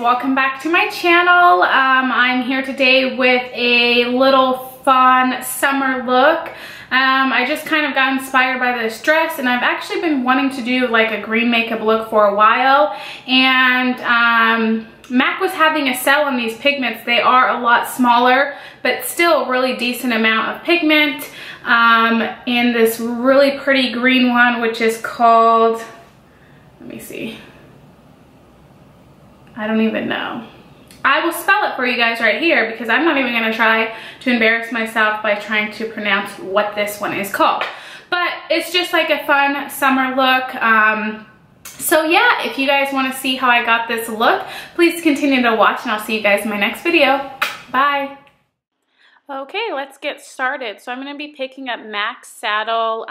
Welcome back to my channel. I'm here today with a little fun summer look. I just kind of got inspired by this dress, and I've actually been wanting to do like a green makeup look for a while, and MAC was having a sale on these pigments. They are a lot smaller, but still a really decent amount of pigment in this really pretty green one, which is called, let me see, I don't even know. I will spell it for you guys right here because I'm not even gonna try to embarrass myself by trying to pronounce what this one is called. But it's just like a fun summer look. So yeah, if you guys wanna see how I got this look, please continue to watch, and I'll see you guys in my next video. Bye. Okay, let's get started. So I'm going to be picking up MAC's Saddle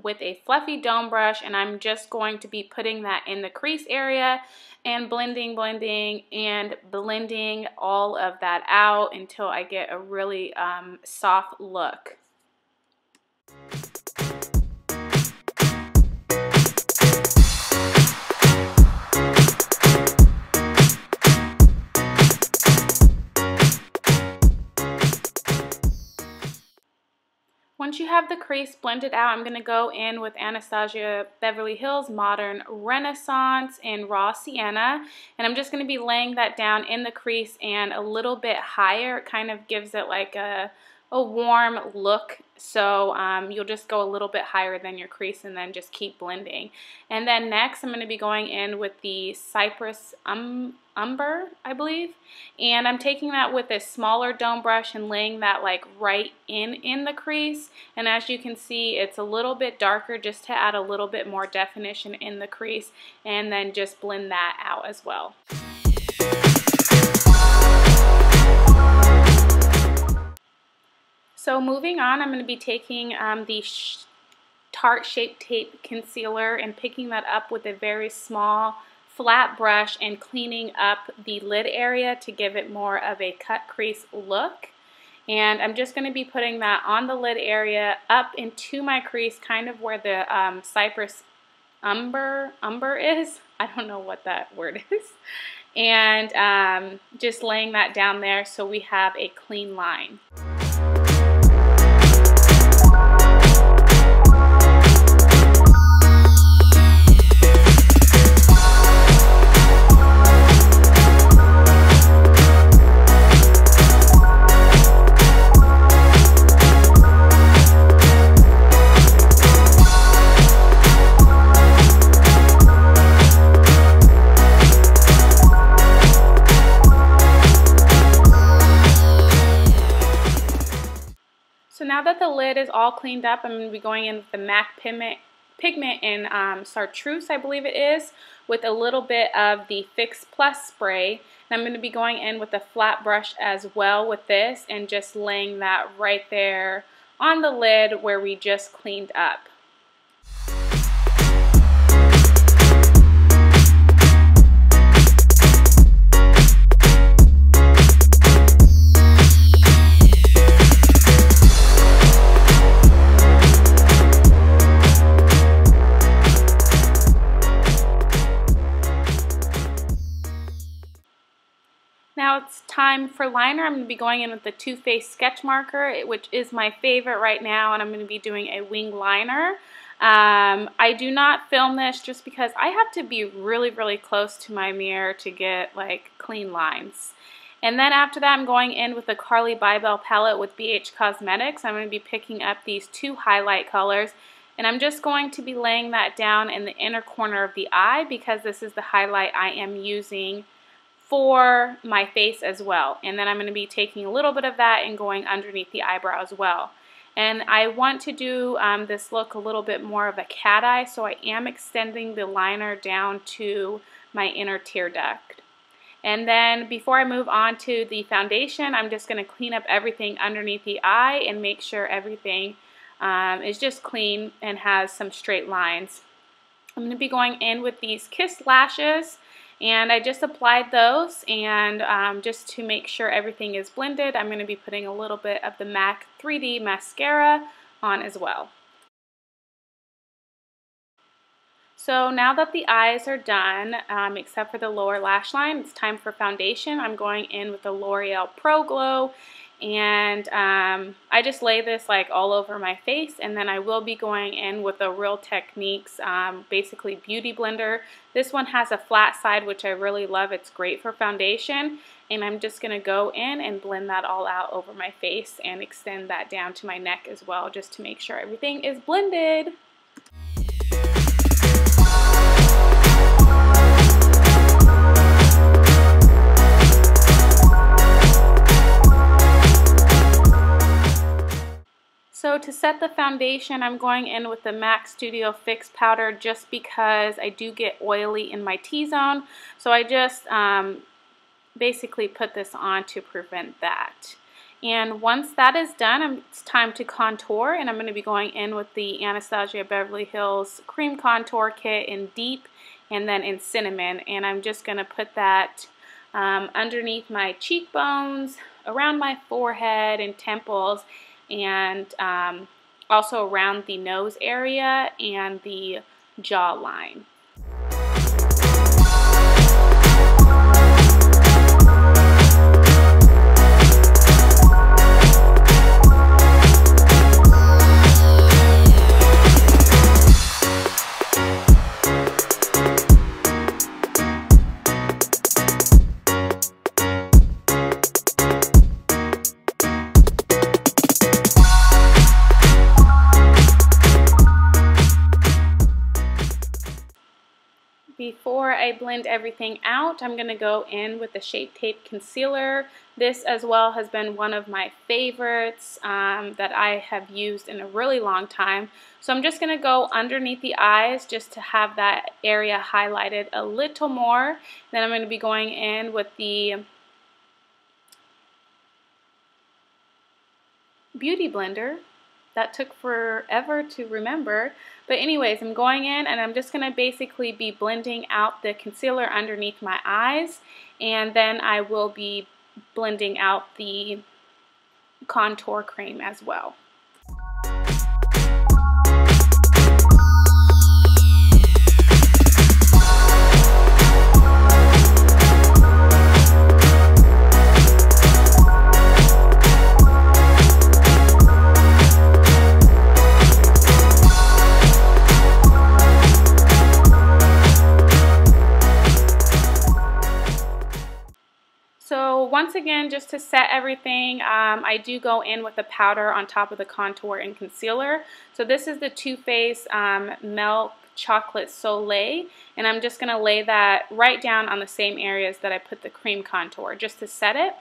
with a fluffy dome brush, and I'm just going to be putting that in the crease area and blending all of that out until I get a really soft look. Once you have the crease blended out, I'm going to go in with Anastasia Beverly Hills Modern Renaissance in Raw Sienna, and I'm just going to be laying that down in the crease and a little bit higher. It kind of gives it like a warm look, so you'll just go a little bit higher than your crease and then just keep blending. And then next I'm going to be going in with the Cyprus Umber, I believe, and I'm taking that with a smaller dome brush and laying that like right in the crease, and as you can see it's a little bit darker just to add a little bit more definition in the crease, and then just blend that out as well. So moving on, I'm going to be taking the Tarte Shape Tape Concealer and picking that up with a very small flat brush and cleaning up the lid area to give it more of a cut crease look. And I'm just going to be putting that on the lid area up into my crease, kind of where the Cyprus Umber is. I don't know what that word is. And just laying that down there so we have a clean line. Now that the lid is all cleaned up, I'm going to be going in with the MAC Pigment in Chartreuse, I believe it is, with a little bit of the Fix Plus spray. And I'm going to be going in with a flat brush as well with this and just laying that right there on the lid where we just cleaned up. Now it's time for liner. I'm going to be going in with the Too Faced Sketch Marker, which is my favorite right now, and I'm going to be doing a wing liner. I do not film this just because I have to be really, really close to my mirror to get like clean lines. And then after that, I'm going in with the Carli Bybel palette with BH Cosmetics. I'm going to be picking up these two highlight colors, and I'm just going to be laying that down in the inner corner of the eye because this is the highlight I am using for my face as well. And then I'm going to be taking a little bit of that and going underneath the eyebrow as well. And I want to do this look a little bit more of a cat eye, so I am extending the liner down to my inner tear duct. And then before I move on to the foundation, I'm just going to clean up everything underneath the eye and make sure everything is just clean and has some straight lines. I'm going to be going in with these Kiss lashes, and I just applied those, and just to make sure everything is blended, I'm going to be putting a little bit of the MAC 3D mascara on as well. So now that the eyes are done, except for the lower lash line, it's time for foundation. I'm going in with the L'Oreal Pro Glow, and I just lay this like all over my face, and then I will be going in with the Real Techniques, basically beauty blender. This one has a flat side, which I really love. It's great for foundation, and I'm just going to go in and blend that all out over my face and extend that down to my neck as well, just to make sure everything is blended. So to set the foundation, I'm going in with the MAC Studio Fix powder just because I do get oily in my T-zone. So I just basically put this on to prevent that. And once that is done, it's time to contour, and I'm going to be going in with the Anastasia Beverly Hills Cream Contour Kit in Deep and then in Cinnamon. And I'm just going to put that underneath my cheekbones, around my forehead and temples, and also around the nose area and the jawline. Before I blend everything out, I'm going to go in with the Shape Tape Concealer. This as well has been one of my favorites that I have used in a really long time. So I'm just going to go underneath the eyes just to have that area highlighted a little more. Then I'm going to be going in with the Beauty Blender. That took forever to remember. But anyways, I'm going in and I'm just going to basically be blending out the concealer underneath my eyes. And then I will be blending out the contour cream as well. Once again, just to set everything, I do go in with a powder on top of the contour and concealer. So this is the Too Faced Milk Chocolate Soleil, and I'm just going to lay that right down on the same areas that I put the cream contour just to set it.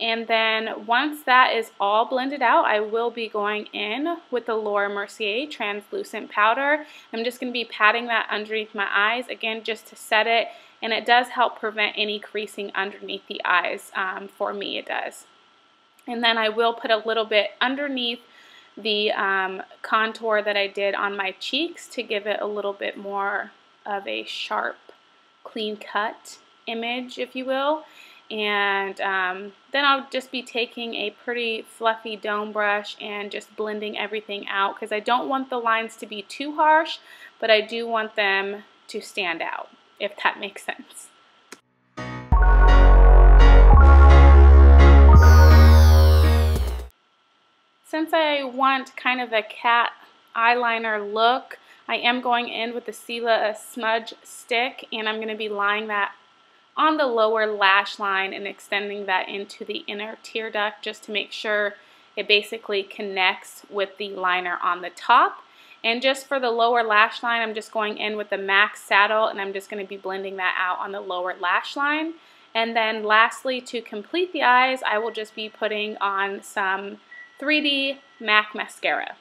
And then once that is all blended out, I will be going in with the Laura Mercier Translucent Powder. I'm just going to be patting that underneath my eyes, again, just to set it. And it does help prevent any creasing underneath the eyes. For me, it does. And then I will put a little bit underneath the contour that I did on my cheeks to give it a little bit more of a sharp, clean cut image, if you will. And then I'll just be taking a pretty fluffy dome brush and just blending everything out, because I don't want the lines to be too harsh, but I do want them to stand out, if that makes sense. Since I want kind of a cat eyeliner look, I am going in with the Stila Smudge stick, and I'm going to be laying that on the lower lash line and extending that into the inner tear duct just to make sure it basically connects with the liner on the top. And just for the lower lash line, I'm just going in with the MAC Saddle, and I'm just going to be blending that out on the lower lash line. And then lastly, to complete the eyes, I will just be putting on some 3D MAC mascara.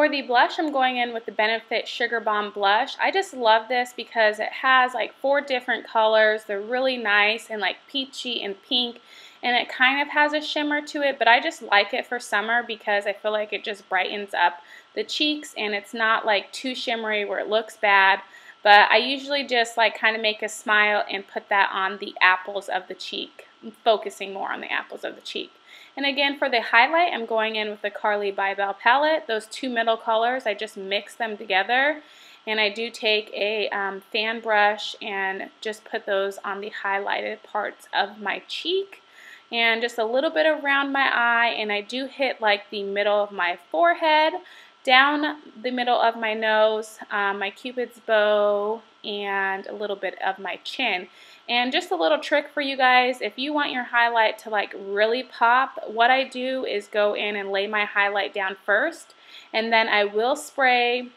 For the blush, I'm going in with the Benefit Sugarbomb blush. I just love this because it has like 4 different colors. They're really nice and like peachy and pink, and it kind of has a shimmer to it, but I just like it for summer because I feel like it just brightens up the cheeks and it's not like too shimmery where it looks bad. But I usually just like kind of make a smile and put that on the apples of the cheek. I'm focusing more on the apples of the cheek. And again, for the highlight, I'm going in with the Carli Bybel palette. Those 2 middle colors, I just mix them together. And I do take a fan brush and just put those on the highlighted parts of my cheek. And just a little bit around my eye. And I do hit like the middle of my forehead, down the middle of my nose, my Cupid's bow, and a little bit of my chin. And just a little trick for you guys, if you want your highlight to like really pop, what I do is go in and lay my highlight down first, and then I will spray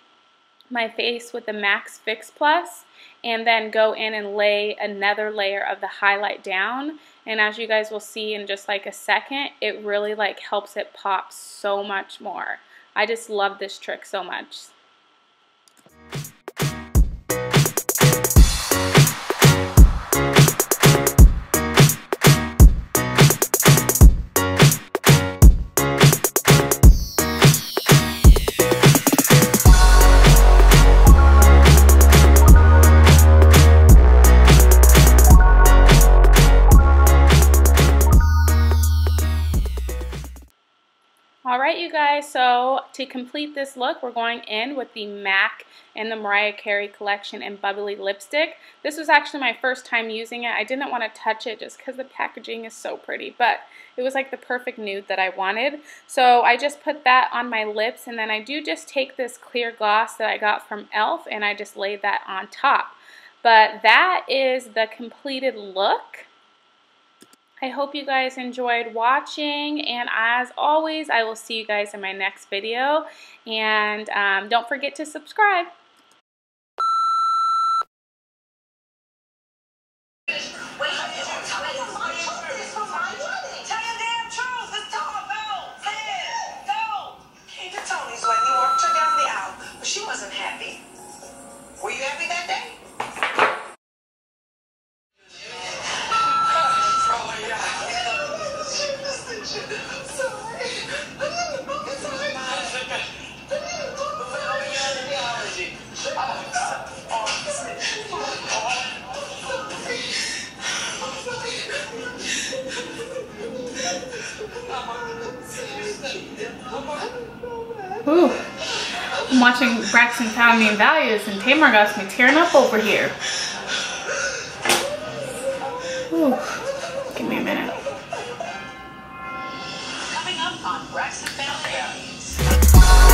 my face with the Max Fix Plus, and then go in and lay another layer of the highlight down. And as you guys will see in just like a second, it really like helps it pop so much more. I just love this trick so much. Alright you guys, so to complete this look, we're going in with the MAC and the Mariah Carey Collection and Bubbly lipstick. This was actually my first time using it. I didn't want to touch it just because the packaging is so pretty, but it was like the perfect nude that I wanted. So I just put that on my lips, and then I do just take this clear gloss that I got from E.L.F. and I just lay that on top. But that is the completed look. I hope you guys enjoyed watching, and as always, I will see you guys in my next video, and don't forget to subscribe. She wasn't happy. Were you happy that day? Ooh, I'm watching Braxton Found Me Values, and Tamar got me tearing up over here. Ooh, give me a minute. Coming up on Braxton Found Me Values.